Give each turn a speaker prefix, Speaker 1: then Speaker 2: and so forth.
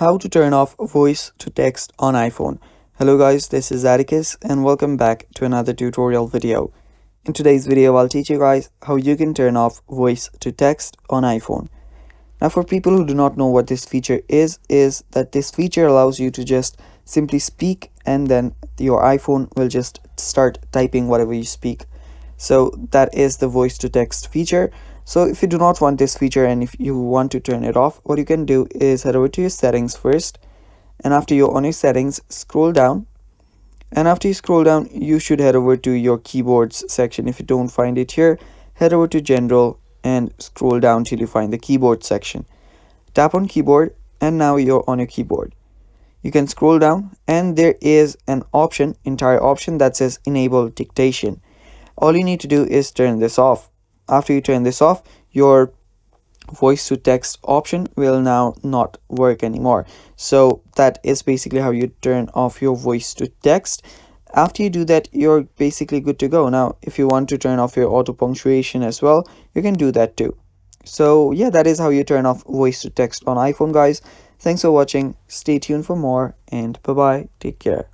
Speaker 1: How to turn off voice to text on iPhone. Hello guys, this is Atticus and welcome back to another tutorial video. In today's video, I'll teach you guys how you can turn off voice to text on iPhone. Now for people who do not know what this feature is that this feature allows you to just simply speak and then your iPhone will just start typing whatever you speak. So that is the voice to text feature. So if you do not want this feature and if you want to turn it off, what you can do is head over to your settings first, and after you're on your settings, scroll down, and after you scroll down you should head over to your keyboards section. If you don't find it here, head over to general and scroll down till you find the keyboard section. Tap on keyboard and now you're on your keyboard. You can scroll down and there is an option, entire option that says enable dictation. All you need to do is turn this off. After you turn this off, your voice to text option will now not work anymore. So that is basically how you turn off your voice to text. After you do that, you're basically good to go. Now if you want to turn off your auto punctuation as well, you can do that too. So yeah, that is how you turn off voice to text on iPhone, guys. Thanks for watching. Stay tuned for more, and bye bye. Take care.